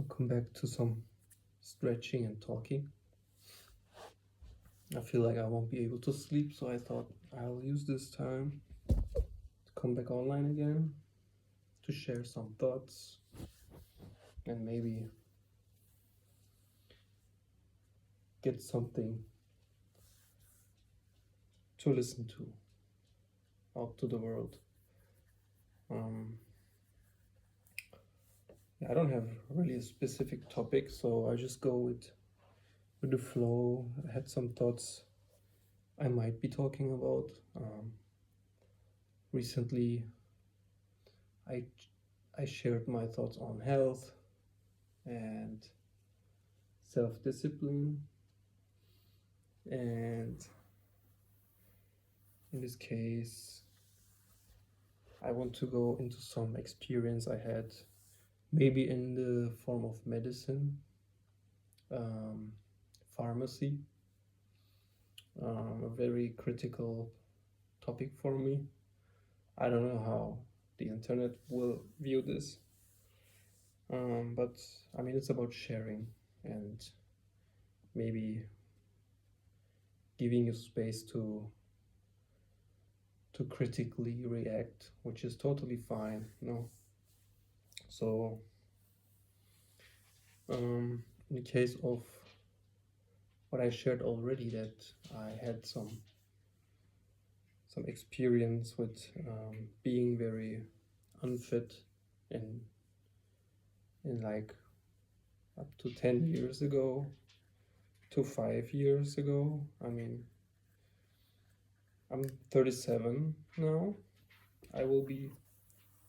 I'll come back to some stretching and talking. I feel like I won't be able to sleep, so I thought I'll use this time to come back online again to share some thoughts and maybe get something to listen to out to the world. Um, I don't have really a specific topic, so I just go with the flow. I had some thoughts I might be talking about. Recently, I I shared my thoughts on health and self-discipline, and in this case, I want to go into some experience I had, maybe in the form of medicine, um, pharmacy, a very critical topic for me. I don't know how the internet will view this, but I mean, it's about sharing and maybe giving you space to critically react, which is totally fine, So, in the case of what I shared already, that I had some experience with being very unfit in like up to 10 years ago to 5 years ago. I mean, I'm 37 now. I will be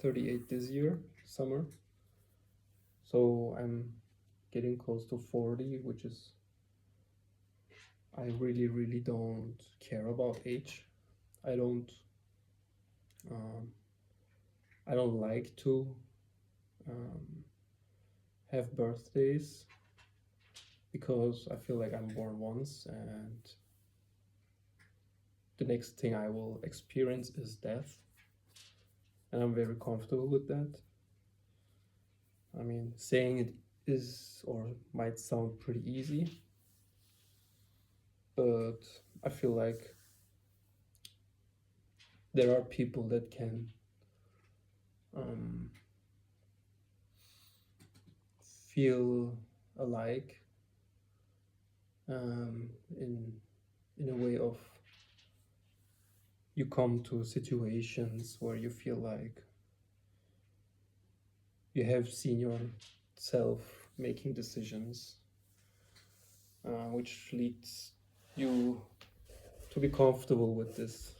38 this year, summer. So I'm getting close to 40, which is, I really, really don't care about age. I don't like to have birthdays because I feel like I'm born once and the next thing I will experience is death. And I'm very comfortable with that. I mean, saying it is or might sound pretty easy, but I feel like there are people that can feel alike in a way of you come to situations where you feel like you have seen yourself making decisions, which leads you to be comfortable with this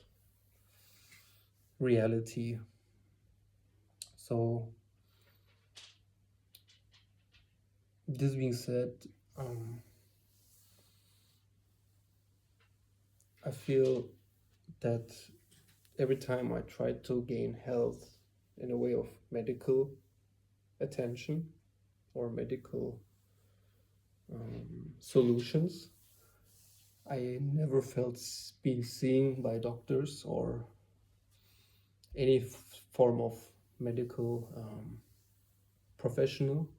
reality. So, this being said, I feel that every time I try to gain health in a way of medical attention or medical solutions, I never felt being seen by doctors or any form of medical professional.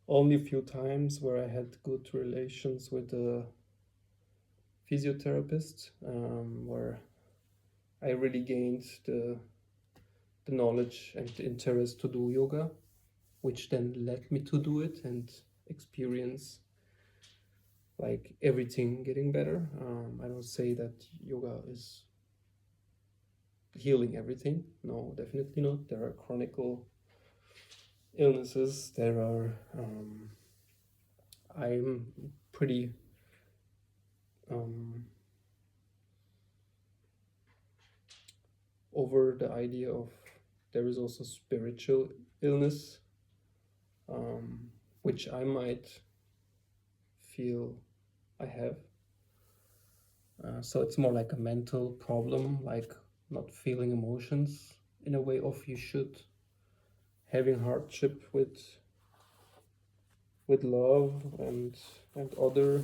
Only a few times where I had good relations with a physiotherapist, where I really gained the knowledge and the interest to do yoga, which then led me to do it and experience like everything getting better. I don't say that yoga is healing everything. No, definitely not. There are chronic illnesses. There are. I'm pretty. Over the idea of there is also spiritual illness, which I might feel I have. So it's more like a mental problem, like not feeling emotions in a way of you should, having hardship with love and other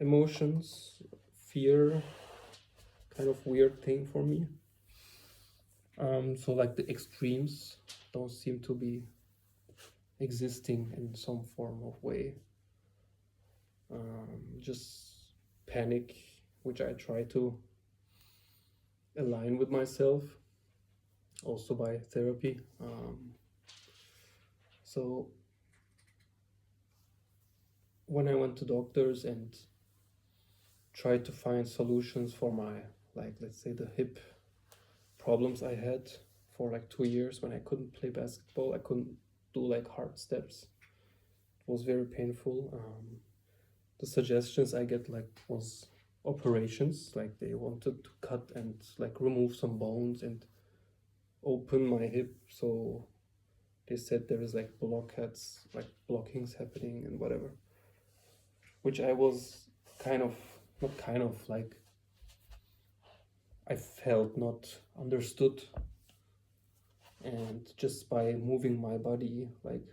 emotions, fear, kind of weird thing for me. So like the extremes don't seem to be existing in some form of way. Just panic, which I try to align with myself, also by therapy. So when I went to doctors and tried to find solutions for my, like, let's say the hip problems I had for like 2 years when I couldn't play basketball, I couldn't do like hard steps. It was very painful. The suggestions I get like was operations, like they wanted to cut and like remove some bones and open my hip. So they said there is like blockheads, like blockings happening and whatever, which I was kind of, not kind of, like I felt not understood. And just by moving my body, like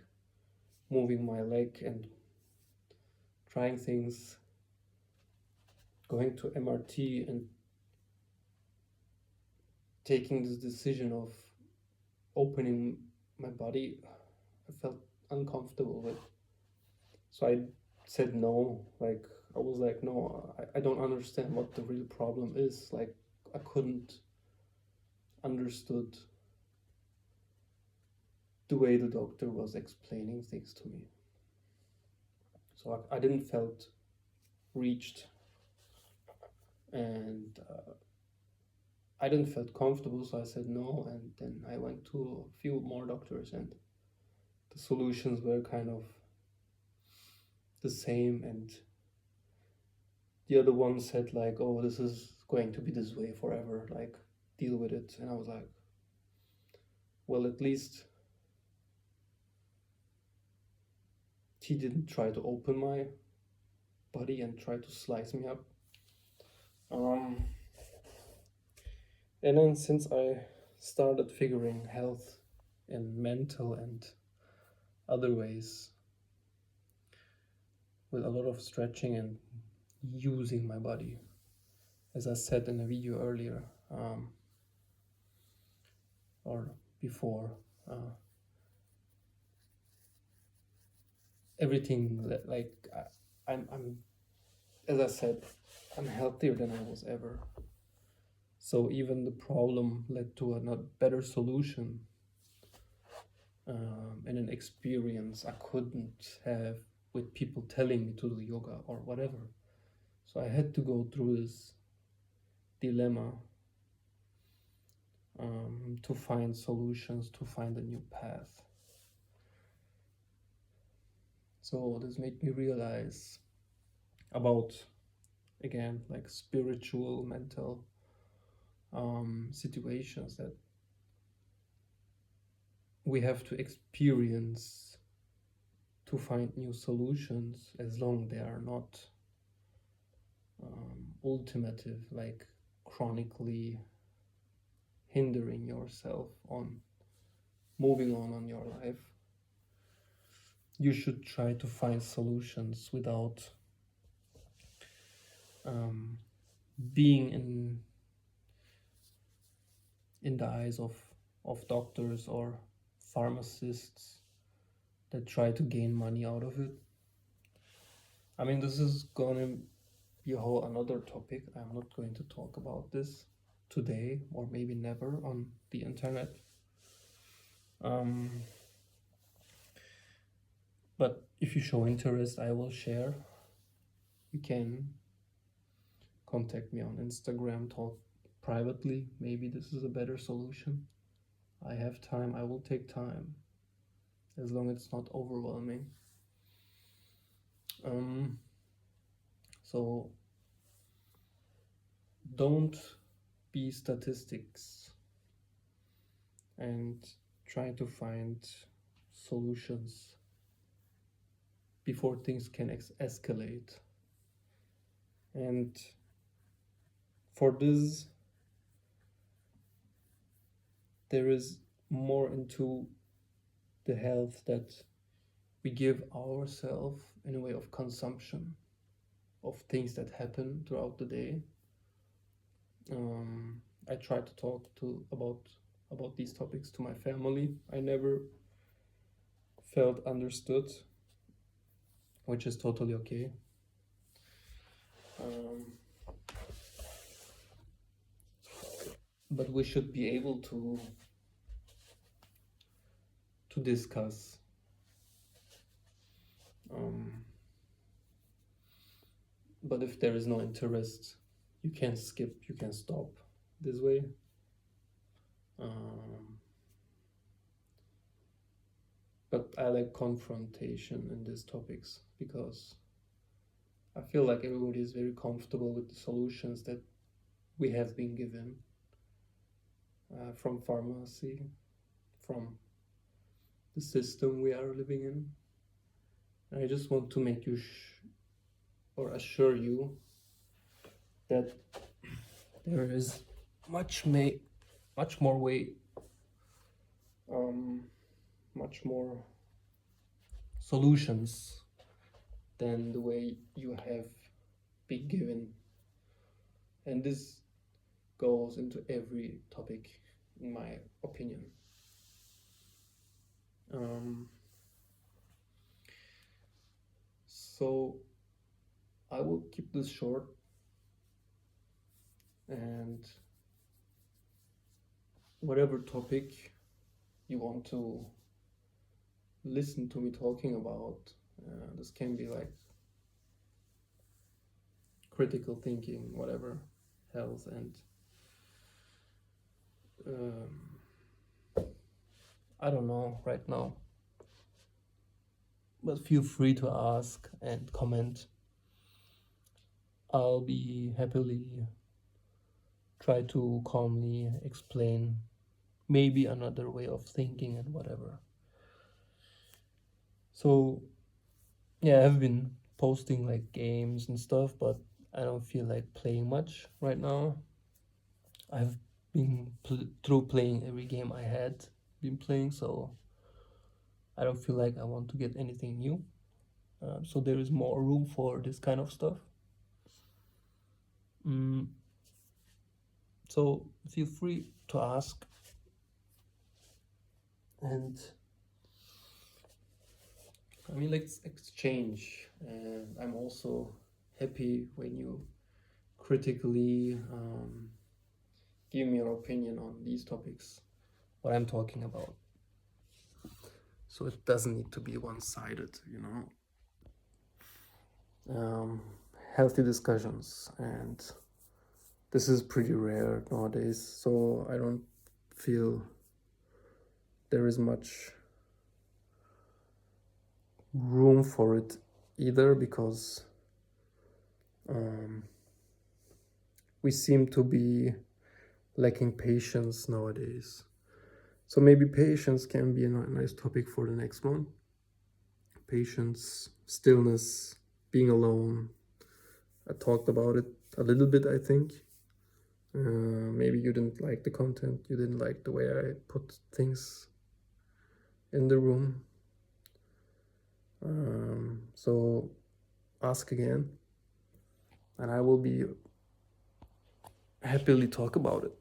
moving my leg and trying things, going to MRT and taking this decision of opening my body, I felt uncomfortable with. So I said no. Like I was like, no, I don't understand what the real problem is. Like I couldn't understood the way the doctor was explaining things to me. So I didn't felt reached, and I didn't felt comfortable. So I said no, and then I went to a few more doctors, and the solutions were kind of the same. And the other one said like, oh, this is going to be this way forever, like deal with it. And I was like, well, at least he didn't try to open my body and try to slice me up. And then since I started figuring health and mental and other ways with a lot of stretching and using my body, as I said in a video earlier, or before, everything like I'm as I said, I'm healthier than I was ever. So even the problem led to a not better solution, and an experience I couldn't have with people telling me to do yoga or whatever. So I had to go through this dilemma, to find solutions, to find a new path. So this made me realize about, again, like spiritual, mental situations that we have to experience to find new solutions, as long they are not ultimative, like chronically hindering yourself on moving on your life. You should try to find solutions without being in the eyes of doctors or pharmacists that try to gain money out of it. I mean, this is gonna be a whole another topic. I'm not going to talk about this today, or maybe never, on the internet. But if you show interest, I will share. You can contact me on Instagram, talk privately. Maybe this is a better solution. I have time, I will take time, as long as it's not overwhelming. So don't be statistics and try to find solutions before things can escalate. And for this, there is more into the health that we give ourselves in a way of consumption of things that happen throughout the day. I try to talk about these topics to my family. I never felt understood, which is totally okay. Um, but we should be able to discuss. Um, but if there is no interest, you can skip, you can stop this way. But I like confrontation in these topics because I feel like everybody is very comfortable with the solutions that we have been given from pharmacy, from the system we are living in. And I just want to make you or assure you that there is much more way, much more solutions than the way you have been given. And this goes into every topic, in my opinion. So I will keep this short, and whatever topic you want to listen to me talking about, this can be like critical thinking, whatever, health, and I don't know right now. But feel free to ask and comment. I'll be happily try to calmly explain maybe another way of thinking and whatever. So yeah, I've been posting like games and stuff, but I don't feel like playing much right now. I've been through playing every game I had been playing, so I don't feel like I want to get anything new. So there is more room for this kind of stuff. So feel free to ask, and I mean, let's exchange. And I'm also happy when you critically give me your opinion on these topics, what I'm talking about. So it doesn't need to be one-sided, you know. Healthy discussions, and this is pretty rare nowadays, so I don't feel there is much room for it either, because we seem to be lacking patience nowadays. So maybe patience can be a nice topic for the next one. Patience, stillness, being alone. I talked about it a little bit, I think. Maybe you didn't like the content, you didn't like the way I put things in the room. So ask again, and I will be happily talk about it.